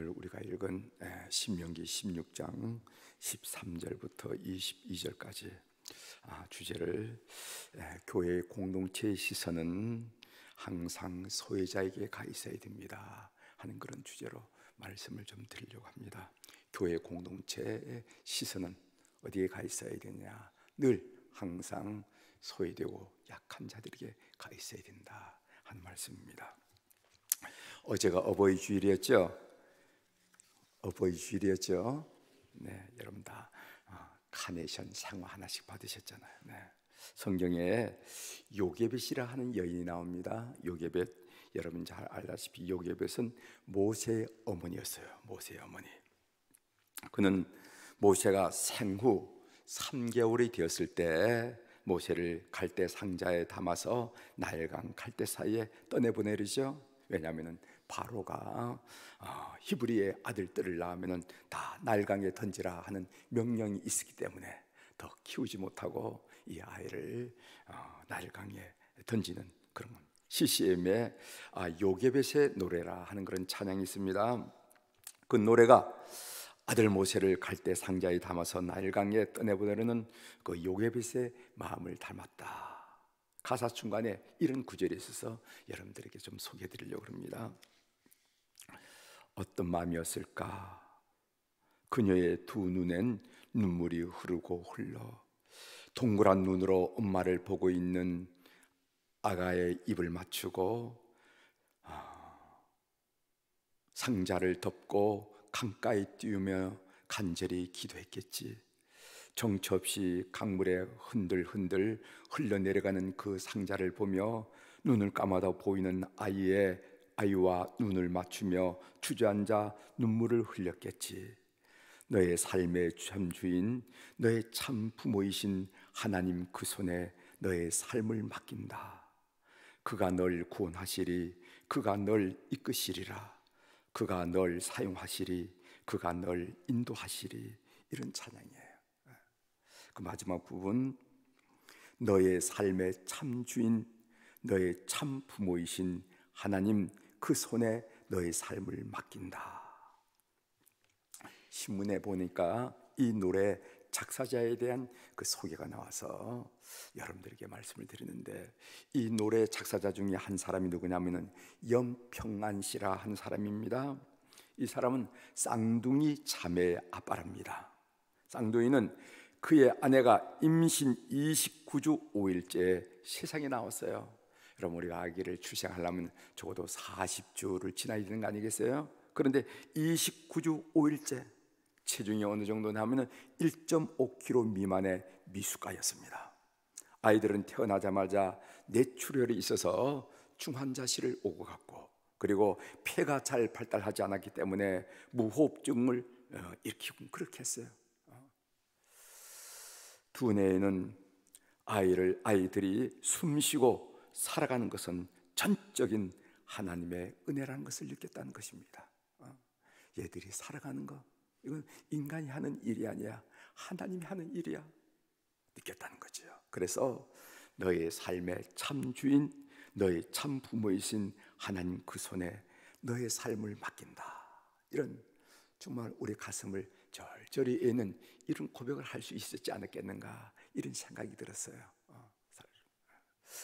오늘 우리가 읽은 신명기 16장 13절부터 22절까지 주제를 교회의 공동체의 시선은 항상 소외자에게 가 있어야 됩니다 하는 그런 주제로 말씀을 좀 드리려고 합니다. 교회 공동체의 시선은 어디에 가 있어야 되냐? 늘 항상 소외되고 약한 자들에게 가 있어야 된다 하는 말씀입니다. 어제가 어버이 주일이었죠. 네, 여러분 다 카네이션 상화 하나씩 받으셨잖아요. 네. 성경에 요게벳이라 하는 여인이 나옵니다. 요게벳, 여러분 잘 알다시피 요게벳은 모세의 어머니였어요. 모세의 어머니. 그는 모세가 생후 3개월이 되었을 때 모세를 갈대 상자에 담아서 나일강 갈대 사이에 떠내보내리죠. 왜냐하면 바로가 히브리의 아들들을 낳으면 다 나일강에 던지라 하는 명령이 있었기 때문에 더 키우지 못하고 이 아이를 나일강에 던지는 그런 CCM의 요게벳의 노래라 하는 그런 찬양이 있습니다. 그 노래가 아들 모세를 갈대 상자에 담아서 나일강에 떠내보내는 그 요게벳의 마음을 닮았다. 가사 중간에 이런 구절이 있어서 여러분들에게 좀 소개해드리려고 합니다. 어떤 마음이었을까? 그녀의 두 눈엔 눈물이 흐르고 흘러 동그란 눈으로 엄마를 보고 있는 아가의 입을 맞추고 상자를 덮고 강가에 띄우며 간절히 기도했겠지. 정처 없이 강물에 흔들흔들 흘러내려가는 그 상자를 보며 눈을 감아도 보이는 아이와 눈을 맞추며 주저앉아 눈물을 흘렸겠지. 너의 삶의 참 주인, 너의 참 부모이신 하나님 그 손에 너의 삶을 맡긴다. 그가 널 구원하시리, 그가 널 이끄시리라. 그가 널 사용하시리, 그가 널 인도하시리. 이런 찬양이에요. 그 마지막 부분, 너의 삶의 참 주인, 너의 참 부모이신 하나님 그 손에 너의 삶을 맡긴다. 신문에 보니까 이 노래 작사자에 대한 그 소개가 나와서 여러분들에게 말씀을 드리는데, 이 노래 작사자 중에 한 사람이 누구냐면은 염평안 씨라 하는 사람입니다. 이 사람은 쌍둥이 자매의 아빠랍니다. 쌍둥이는 그의 아내가 임신 29주 5일째 세상에 나왔어요. 여러분, 우리가 아기를 출생하려면 적어도 40주를 지나야 되는 거 아니겠어요? 그런데 29주 5일째, 체중이 어느 정도 나면 1.5kg 미만의 미숙아였습니다. 아이들은 태어나자마자 뇌출혈이 있어서 중환자실을 오고 갔고, 그리고 폐가 잘 발달하지 않았기 때문에 무호흡증을 일으키고 그렇게 했어요. 두뇌에는 아이들이 숨쉬고 살아가는 것은 전적인 하나님의 은혜라는 것을 느꼈다는 것입니다. 얘들이 살아가는 것, 이건 인간이 하는 일이 아니야, 하나님이 하는 일이야 느꼈다는 거죠. 그래서 너의 삶의 참 주인, 너의 참 부모이신 하나님 그 손에 너의 삶을 맡긴다. 이런 정말 우리 가슴을 절절히 애는 이런 고백을 할 수 있었지 않았겠는가, 이런 생각이 들었어요.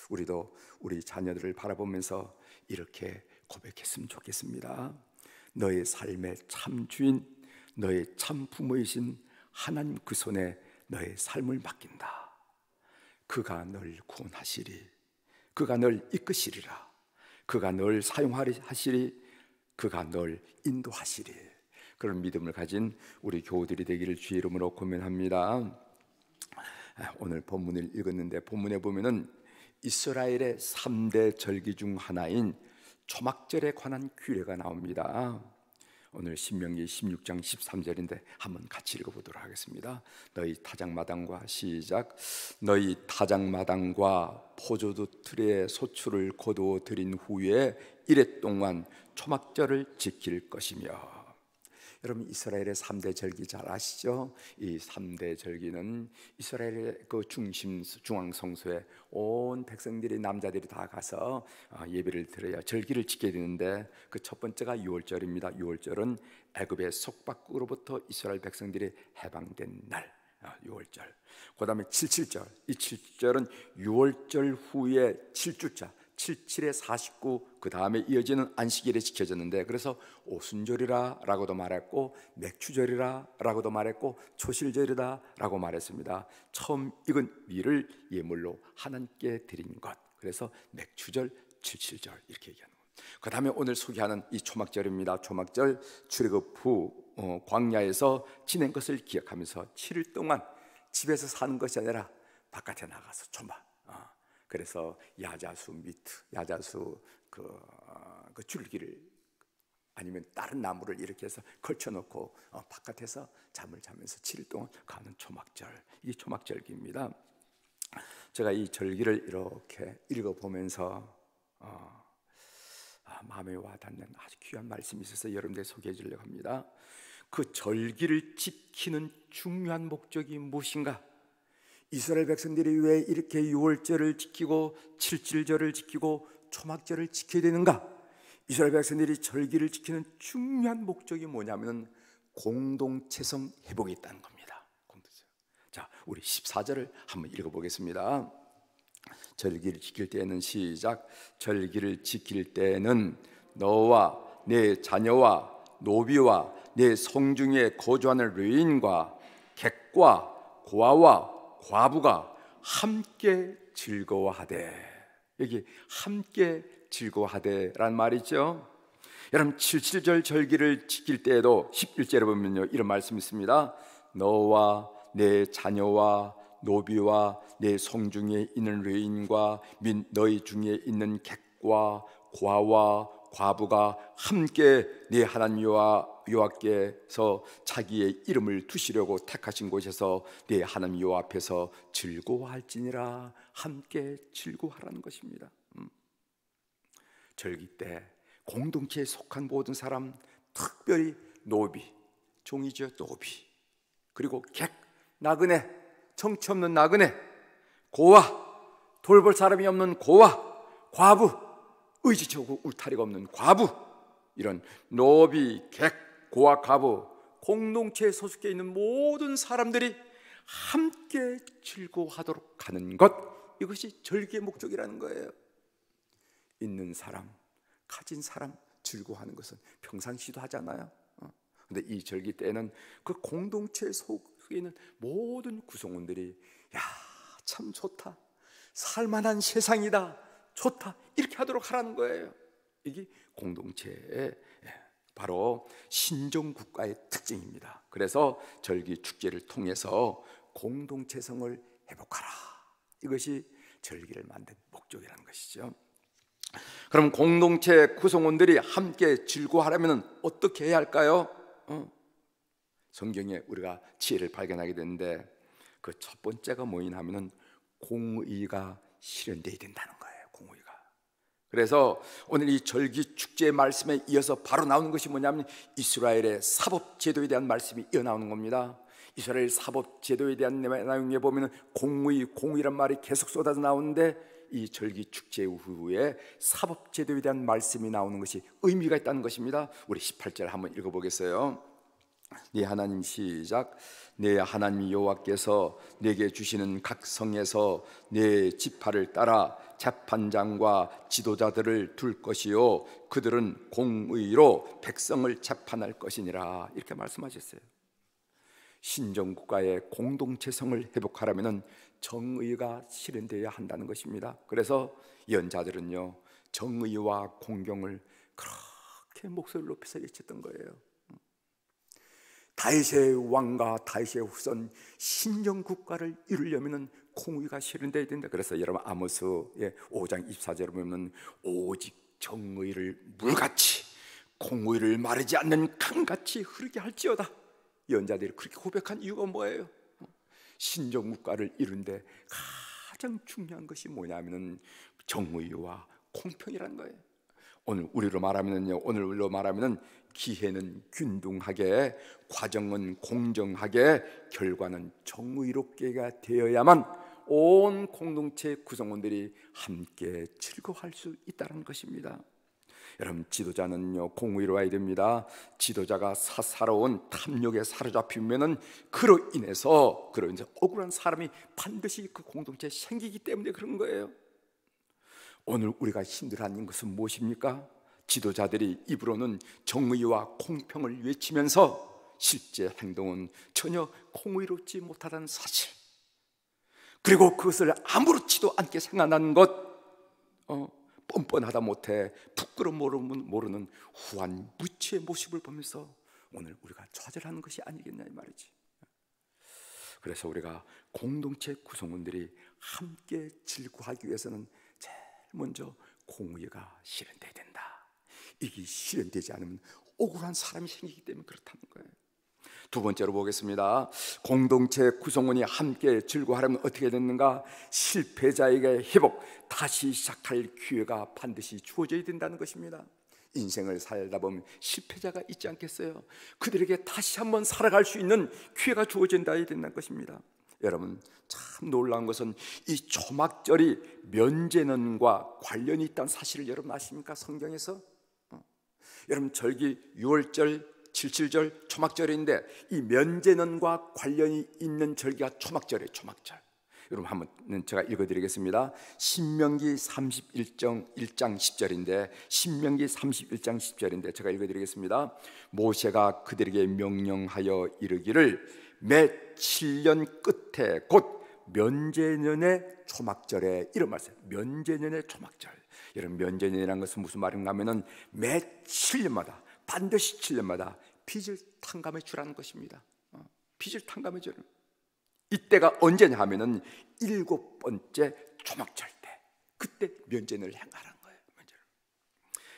우리도 우리 자녀들을 바라보면서 이렇게 고백했으면 좋겠습니다. 너의 삶의 참 주인, 너의 참 부모이신 하나님 그 손에 너의 삶을 맡긴다. 그가 널 구원하시리, 그가 널 이끄시리라. 그가 널 사용하시리, 그가 널 인도하시리. 그런 믿음을 가진 우리 교우들이 되기를 주의 이름으로 고면합니다. 오늘 본문을 읽었는데, 본문에 보면은 이스라엘의 3대 절기 중 하나인 초막절에 관한 규례가 나옵니다. 오늘 신명기 16장 13절인데 한번 같이 읽어보도록 하겠습니다. 너희 타작마당과 시작. 너희 타작마당과 포도주 틀에 소출을 거두어 들인 후에 이레 동안 초막절을 지킬 것이며. 여러분 이스라엘의 3대 절기 잘 아시죠? 이 3대 절기는 이스라엘의 그 중앙 성소에 온 백성들이, 남자들이 다 가서 예배를 드려야 절기를 지켜야 되는데, 그 첫 번째가 유월절입니다. 유월절은 애굽의 속박으로부터 이스라엘 백성들이 해방된 날, 유월절. 그 다음에 77절, 이 77절은 유월절 후에 7주차 77에 49, 그 다음에 이어지는 안식일에 지켜졌는데, 그래서 오순절이라 라고도 말했고 맥추절이라 라고도 말했고 초실절이다 라고 말했습니다. 처음 익은 밀을 예물로 하나님께 드린 것, 그래서 맥추절, 77절 이렇게 얘기하는 겁니다. 그 다음에 오늘 소개하는 이 초막절입니다. 초막절, 출애굽 후 광야에서 지낸 것을 기억하면서 7일 동안 집에서 사는 것이 아니라 바깥에 나가서 초막, 그래서 야자수 미트, 야자수 그 줄기를 아니면 다른 나무를 이렇게 해서 걸쳐놓고 바깥에서 잠을 자면서 7일 동안 가는 초막절, 이 초막절기입니다. 제가 이 절기를 이렇게 읽어보면서 마음에 와닿는 아주 귀한 말씀이 있어서 여러분들 소개해 주려고 합니다. 그 절기를 지키는 중요한 목적이 무엇인가? 이스라엘 백성들이 왜 이렇게 유월절을 지키고 77절을 지키고 초막절을 지켜야 되는가? 이스라엘 백성들이 절기를 지키는 중요한 목적이 뭐냐면 공동체성 회복이 있다는 겁니다. 자, 우리 14절을 한번 읽어보겠습니다. 절기를 지킬 때에는, 시작. 절기를 지킬 때에는 너와 내 자녀와 노비와 내 성중에 거주하는 레위인과 객과 고아와 과부가 함께 즐거워하되, 여기 함께 즐거워하되라는 말이죠. 여러분 77절 절기를 지킬 때에도 11절에 보면요, 이런 말씀이 있습니다. 너와 내 자녀와 노비와 내 성중에 있는 레인과 및 너희 중에 있는 객과 고아와 과부가 함께 네 하나님 여호와께서 자기의 이름을 두시려고 택하신 곳에서 네 하나님 여호와 앞에서 즐거워할지니라. 함께 즐거워하라는 것입니다. 절기 때 공동체에 속한 모든 사람, 특별히 노비, 종이죠, 노비, 그리고 객, 나그네, 정치 없는 나그네, 고아, 돌볼 사람이 없는 고아, 과부, 의지적이고 울타리가 없는 과부, 이런 노비, 객, 고아, 과부, 공동체에 소속해 있는 모든 사람들이 함께 즐거워하도록 하는 것, 이것이 절기의 목적이라는 거예요. 있는 사람, 가진 사람 즐거워하는 것은 평상시도 하잖아요. 근데 이 절기 때는 그 공동체에 속해 있는 모든 구성원들이 야, 참 좋다, 살만한 세상이다, 좋다, 이렇게 하도록 하라는 거예요. 이게 공동체의 바로 신정국가의 특징입니다. 그래서 절기 축제를 통해서 공동체성을 회복하라, 이것이 절기를 만든 목적이라는 것이죠. 그럼 공동체 구성원들이 함께 즐거워하려면 어떻게 해야 할까요? 성경에 우리가 지혜를 발견하게 되는데, 그 첫 번째가 뭐냐 하면은 공의가 실현되어야 된다는 거예요. 공의가. 그래서 오늘 이 절기 축제의 말씀에 이어서 바로 나오는 것이 뭐냐면 이스라엘의 사법 제도에 대한 말씀이 이어 나오는 겁니다. 이스라엘 사법 제도에 대한 내용에 보면은 공의란 말이 계속 쏟아져 나오는데, 이 절기 축제 후에 사법 제도에 대한 말씀이 나오는 것이 의미가 있다는 것입니다. 우리 18절 한번 읽어보겠어요. 네 하나님, 시작. 네 하나님 여호와께서 내게 주시는 각 성에서 네 지파를 따라 재판장과 지도자들을 둘 것이요 그들은 공의로 백성을 재판할 것이니라. 이렇게 말씀하셨어요. 신정국가의 공동체성을 회복하려면 정의가 실현되어야 한다는 것입니다. 그래서 연자들은요, 정의와 공경을 그렇게 목소리를 높여서 외쳤던 거예요. 다윗의 왕과 다윗의 후손 신정국가를 이루려면 공의가 실현되어야 된다. 그래서 여러분 아모스 5장 24절에 보면 오직 정의를 물같이 공의를 마르지 않는 강같이 흐르게 할지어다. 연자들이 그렇게 고백한 이유가 뭐예요? 신정국가를 이룬데 가장 중요한 것이 뭐냐면 정의와 공평이라는 거예요. 오늘로 말하면은 기회는 균등하게, 과정은 공정하게, 결과는 정의롭게가 되어야만 온 공동체 구성원들이 함께 즐거워할 수 있다는 것입니다. 여러분, 지도자는요 공의로워야 됩니다. 지도자가 사사로운 탐욕에 사로잡히면은 그로 인해서 억울한 사람이 반드시 그 공동체에 생기기 때문에 그런 거예요. 오늘 우리가 힘들어하는 것은 무엇입니까? 지도자들이 입으로는 정의와 공평을 외치면서 실제 행동은 전혀 공의롭지 못하다는 사실, 그리고 그것을 아무렇지도 않게 생각하는 것, 뻔뻔하다 못해 부끄러움 모르는 후한 무치의 모습을 보면서 오늘 우리가 좌절하는 것이 아니겠냐 이 말이지. 그래서 우리가 공동체 구성원들이 함께 즐거워하기 위해서는 제일 먼저 공의가 실현돼야 된다. 이게 실현되지 않으면 억울한 사람이 생기기 때문에 그렇다는 거예요. 두 번째로 보겠습니다. 공동체 구성원이 함께 즐거워하려면 어떻게 됐는가? 실패자에게 회복, 다시 시작할 기회가 반드시 주어져야 된다는 것입니다. 인생을 살다 보면 실패자가 있지 않겠어요? 그들에게 다시 한번 살아갈 수 있는 기회가 주어진다 해야 된다는 것입니다. 여러분, 참 놀라운 것은 이 초막절이 면제년과 관련이 있다는 사실을 여러분 아십니까? 성경에서 여러분, 절기 6월절, 77절, 초막절인데 이 면제년과 관련이 있는 절기가 초막절이에요. 초막절. 여러분, 한번 제가 읽어드리겠습니다. 신명기 31장 1장 10절인데 신명기 31장 10절인데 제가 읽어드리겠습니다. 모세가 그들에게 명령하여 이르기를 매 7년 끝에 곧 면제년의 초막절에, 이런 말씀. 면제년의 초막절. 여러분, 면제년이라는 것은 무슨 말인가 하면은 매 7년마다, 반드시 7년마다 빚을 탕감해 주라는 것입니다. 빚을 탕감해 주는. 이때가 언제냐 하면은 7번째 초막절 때, 그때 면제를 행하라는 거예요. 면제를.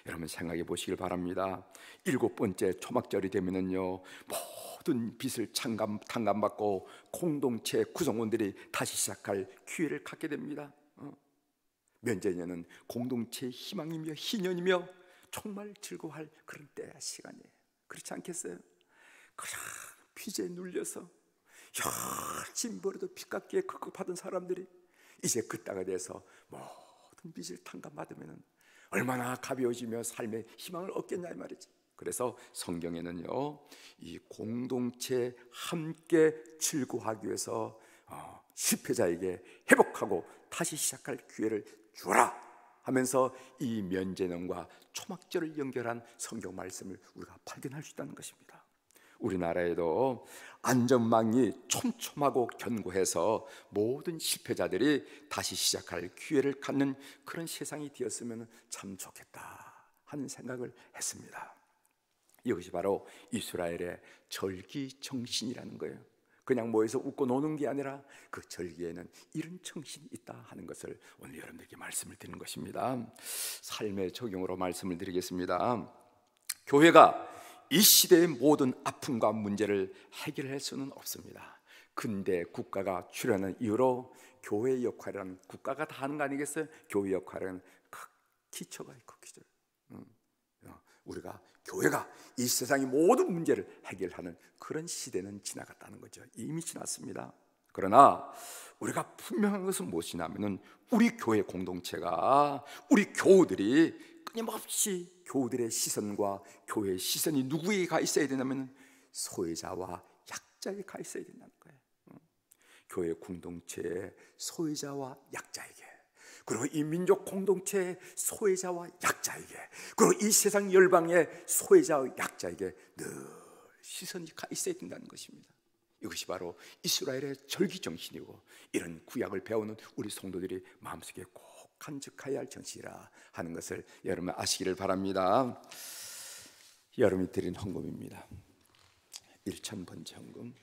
여러분, 생각해 보시길 바랍니다. 7번째 초막절이 되면은요 모든 빚을 탕감받고 공동체 구성원들이 다시 시작할 기회를 갖게 됩니다. 면제년은 공동체의 희망이며 희년이며 정말 즐거워할 그런 때야, 시간이에요. 그렇지 않겠어요? 그냥 빚에 눌려서 열심히 벌어도 빚 갚기에 급급하던 사람들이 이제 그 때가 돼서 모든 빚을 탕감받으면 얼마나 가벼워지며 삶의 희망을 얻겠냐 이 말이지. 그래서 성경에는요 이 공동체 함께 즐거워하기 위해서 실패자에게 회복하고 다시 시작할 기회를 주라 하면서 이 면제년과 초막절을 연결한 성경 말씀을 우리가 발견할 수 있다는 것입니다. 우리나라에도 안전망이 촘촘하고 견고해서 모든 실패자들이 다시 시작할 기회를 갖는 그런 세상이 되었으면 참 좋겠다 하는 생각을 했습니다. 이것이 바로 이스라엘의 절기 정신이라는 거예요. 그냥 모여서 웃고 노는 게 아니라 그 절기에는 이런 정신이 있다 하는 것을 오늘 여러분들께 말씀을 드리는 것입니다. 삶의 적용으로 말씀을 드리겠습니다. 교회가 이 시대의 모든 아픔과 문제를 해결할 수는 없습니다. 근대 국가가 출현한 이후로 교회의 역할이란, 국가가 다 하는 거 아니겠어요? 교회 역할은 기초가 있고 기초. 우리가 교회가 이 세상의 모든 문제를 해결하는 그런 시대는 지나갔다는 거죠. 이미 지났습니다. 그러나 우리가 분명한 것은 무엇이냐면은 우리 교회 공동체가, 우리 교우들이 끊임없이 교우들의 시선과 교회의 시선이 누구에게 가 있어야 되냐면 소외자와 약자에게 가 있어야 된다는 거예요. 교회 공동체의 소외자와 약자에게, 그리고 이 민족 공동체의 소외자와 약자에게, 그리고 이 세상 열방의 소외자와 약자에게 늘 시선이 가 있어야 된다는 것입니다. 이것이 바로 이스라엘의 절기 정신이고, 이런 구약을 배우는 우리 성도들이 마음속에 꼭 간직해야 할 정신이라 하는 것을 여러분 아시기를 바랍니다. 여러분이 드린 헌금입니다. 1,000번째 헌금.